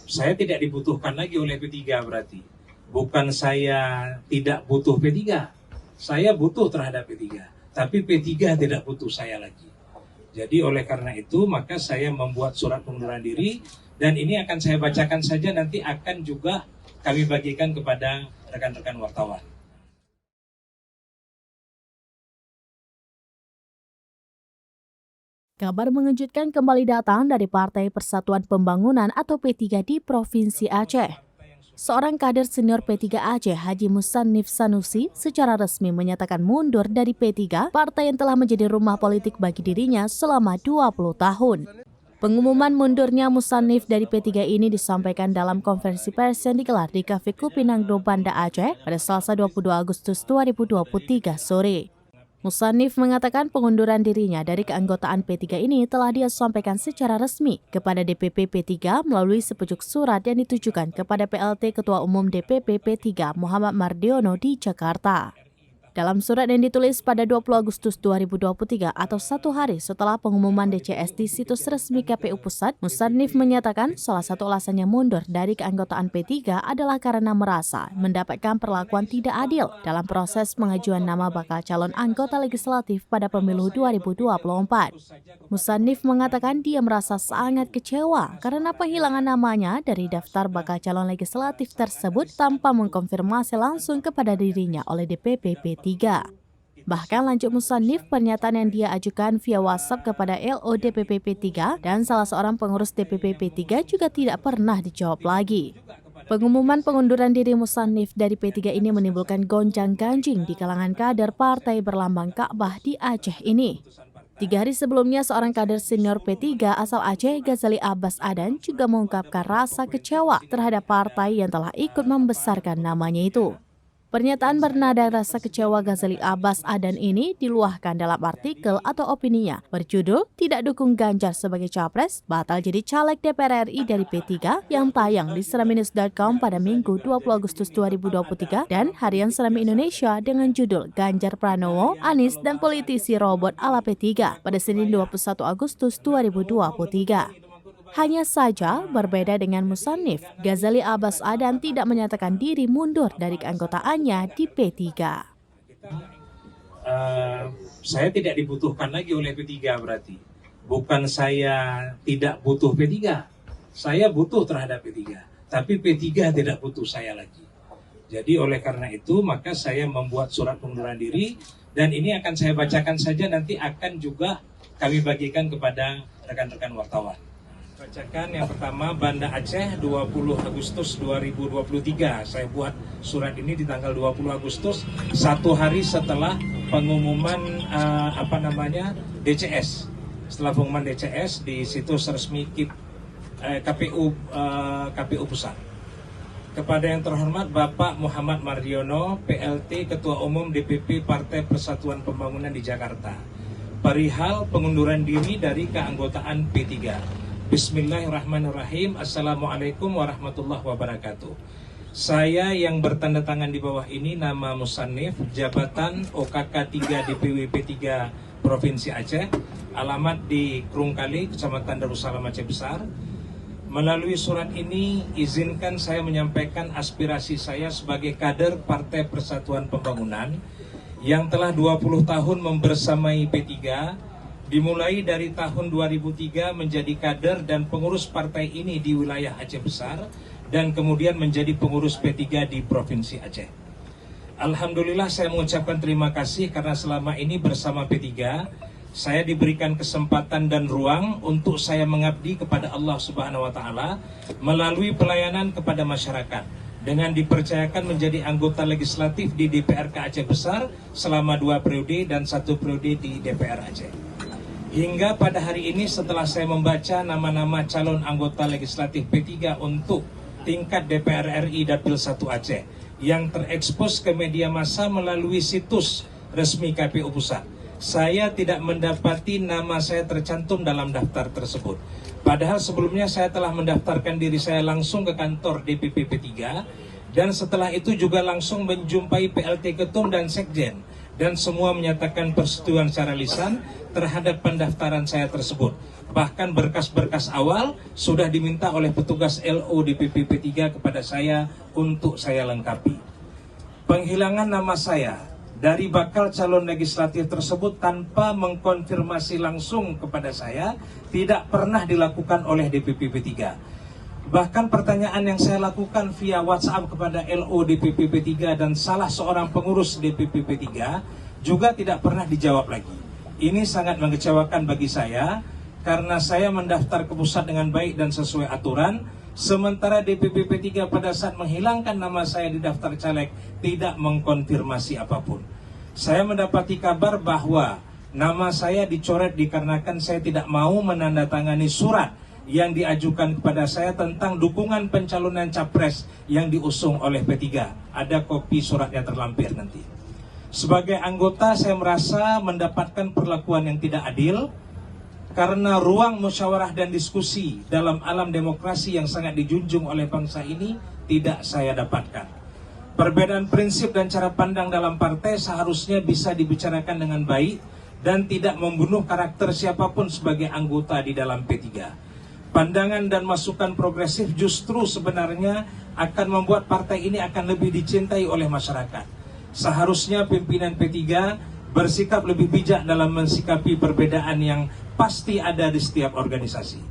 saya tidak dibutuhkan lagi oleh P3 berarti. Bukan saya tidak butuh P3, saya butuh terhadap P3, tapi P3 tidak butuh saya lagi. Jadi oleh karena itu maka saya membuat surat pengunduran diri dan ini akan saya bacakan saja, nanti akan juga kami bagikan kepada rekan-rekan wartawan. Kabar mengejutkan kembali datang dari Partai Persatuan Pembangunan atau P3 di Provinsi Aceh. Seorang kader senior P3 Aceh, Haji Musannif Sanusi, secara resmi menyatakan mundur dari P3, partai yang telah menjadi rumah politik bagi dirinya selama 20 tahun. Pengumuman mundurnya Musannif dari P3 ini disampaikan dalam konferensi pers yang digelar di Cafe Kupinangdo, Banda Aceh pada Selasa 22 Agustus 2023 sore. Musannif mengatakan pengunduran dirinya dari keanggotaan P3 ini telah dia sampaikan secara resmi kepada DPP P3 melalui sepucuk surat yang ditujukan kepada PLT Ketua Umum DPP P3 Muhammad Mardiono di Jakarta. Dalam surat yang ditulis pada 20 Agustus 2023 atau 1 hari setelah pengumuman DCS di situs resmi KPU Pusat, Musannif menyatakan salah satu alasannya mundur dari keanggotaan P3 adalah karena merasa mendapatkan perlakuan tidak adil dalam proses pengajuan nama bakal calon anggota legislatif pada pemilu 2024. Musannif mengatakan dia merasa sangat kecewa karena penghilangan namanya dari daftar bakal calon legislatif tersebut tanpa mengkonfirmasi langsung kepada dirinya oleh DPP P3. Bahkan lanjut Musannif, pernyataan yang dia ajukan via WhatsApp kepada LO DPP P3 dan salah seorang pengurus DPP P3 juga tidak pernah dijawab lagi. Pengumuman pengunduran diri Musannif dari P3 ini menimbulkan gonjang-ganjing di kalangan kader partai berlambang Ka'bah di Aceh ini. 3 hari sebelumnya, seorang kader senior P3 asal Aceh, Ghazali Abbas Adan, juga mengungkapkan rasa kecewa terhadap partai yang telah ikut membesarkan namanya itu. Pernyataan bernada rasa kecewa Ghazali Abbas Adan ini diluahkan dalam artikel atau opininya berjudul "Tidak Dukung Ganjar sebagai Capres, Batal Jadi Caleg DPR RI dari P3" yang tayang di seraminews.com pada Minggu 20 Agustus 2023 dan Harian Serami Indonesia dengan judul "Ganjar Pranowo, Anies dan Politisi Robot ala P3" pada Senin 21 Agustus 2023. Hanya saja, berbeda dengan Musannif, Ghazali Abbas Adan tidak menyatakan diri mundur dari keanggotaannya di P3. Saya tidak dibutuhkan lagi oleh P3 berarti. Bukan saya tidak butuh P3, saya butuh terhadap P3, tapi P3 tidak butuh saya lagi. Jadi oleh karena itu maka saya membuat surat pengunduran diri dan ini akan saya bacakan saja, nanti akan juga kami bagikan kepada rekan-rekan wartawan. Bacakan yang pertama, Banda Aceh, 20 Agustus 2023. Saya buat surat ini di tanggal 20 Agustus, 1 hari setelah pengumuman DCS. Setelah pengumuman DCS di situs resmi KPU Pusat. Kepada yang terhormat Bapak Muhammad Mardiono, PLT Ketua Umum DPP Partai Persatuan Pembangunan di Jakarta, perihal pengunduran diri dari keanggotaan P3. Bismillahirrahmanirrahim. Assalamualaikum warahmatullahi wabarakatuh. Saya yang bertanda tangan di bawah ini nama Musannif, jabatan OKK 3 DPW P3 Provinsi Aceh, alamat di Krungkali, Kecamatan Darussalam, Aceh Besar. Melalui surat ini, izinkan saya menyampaikan aspirasi saya sebagai kader Partai Persatuan Pembangunan yang telah 20 tahun membersamai P3, dimulai dari tahun 2003 menjadi kader dan pengurus partai ini di wilayah Aceh Besar dan kemudian menjadi pengurus P3 di Provinsi Aceh. Alhamdulillah saya mengucapkan terima kasih karena selama ini bersama P3 saya diberikan kesempatan dan ruang untuk saya mengabdi kepada Allah Subhanahu wa taala melalui pelayanan kepada masyarakat dengan dipercayakan menjadi anggota legislatif di DPRK Aceh Besar selama 2 periode dan 1 periode di DPR Aceh. Hingga pada hari ini setelah saya membaca nama-nama calon anggota legislatif P3 untuk tingkat DPR RI Dapil 1 Aceh yang terekspos ke media massa melalui situs resmi KPU Pusat, saya tidak mendapati nama saya tercantum dalam daftar tersebut. Padahal sebelumnya saya telah mendaftarkan diri saya langsung ke kantor DPP P3 dan setelah itu juga langsung menjumpai PLT Ketum dan Sekjen dan semua menyatakan persetujuan secara lisan terhadap pendaftaran saya tersebut. Bahkan berkas-berkas awal sudah diminta oleh petugas LO DPP P3 kepada saya untuk saya lengkapi. Penghilangan nama saya dari bakal calon legislatif tersebut tanpa mengkonfirmasi langsung kepada saya tidak pernah dilakukan oleh DPP P3. Bahkan pertanyaan yang saya lakukan via WhatsApp kepada LO DPP P3 dan salah seorang pengurus DPP P3 juga tidak pernah dijawab lagi. Ini sangat mengecewakan bagi saya karena saya mendaftar ke pusat dengan baik dan sesuai aturan, sementara DPP P3 pada saat menghilangkan nama saya di daftar caleg tidak mengkonfirmasi apapun. Saya mendapati kabar bahwa nama saya dicoret dikarenakan saya tidak mau menandatangani surat yang diajukan kepada saya tentang dukungan pencalonan capres yang diusung oleh P3. Ada kopi suratnya terlampir nanti. Sebagai anggota saya merasa mendapatkan perlakuan yang tidak adil karena ruang musyawarah dan diskusi dalam alam demokrasi yang sangat dijunjung oleh bangsa ini tidak saya dapatkan. Perbedaan prinsip dan cara pandang dalam partai seharusnya bisa dibicarakan dengan baik dan tidak membunuh karakter siapapun sebagai anggota di dalam P3. Pandangan dan masukan progresif justru sebenarnya akan membuat partai ini akan lebih dicintai oleh masyarakat. Seharusnya pimpinan P3 bersikap lebih bijak dalam mensikapi perbedaan yang pasti ada di setiap organisasi.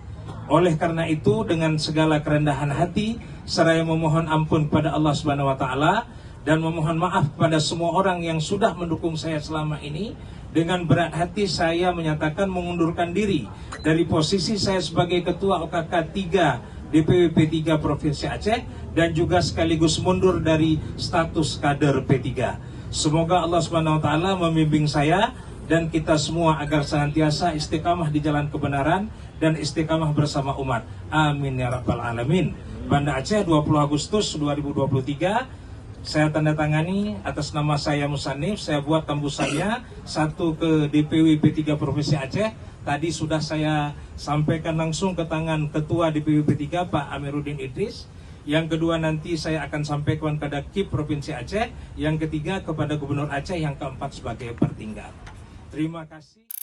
Oleh karena itu, dengan segala kerendahan hati, seraya memohon ampun kepada Allah Subhanahu wa Ta'ala dan memohon maaf kepada semua orang yang sudah mendukung saya selama ini, dengan berat hati saya menyatakan mengundurkan diri dari posisi saya sebagai Ketua OKK 3 DPW P3 Provinsi Aceh dan juga sekaligus mundur dari status kader P3. Semoga Allah Subhanahu wa Ta'ala membimbing saya dan kita semua agar senantiasa istiqamah di jalan kebenaran dan istiqamah bersama umat. Amin ya rabbal alamin. Banda Aceh 20 Agustus 2023. Saya tanda tangani atas nama saya Musannif, saya buat tembusannya satu ke DPW P3 Provinsi Aceh. Tadi sudah saya sampaikan langsung ke tangan Ketua DPW P3 Pak Amiruddin Idris. Yang kedua nanti saya akan sampaikan kepada KIP Provinsi Aceh. Yang ketiga kepada Gubernur Aceh, yang keempat sebagai pertinggal. Terima kasih.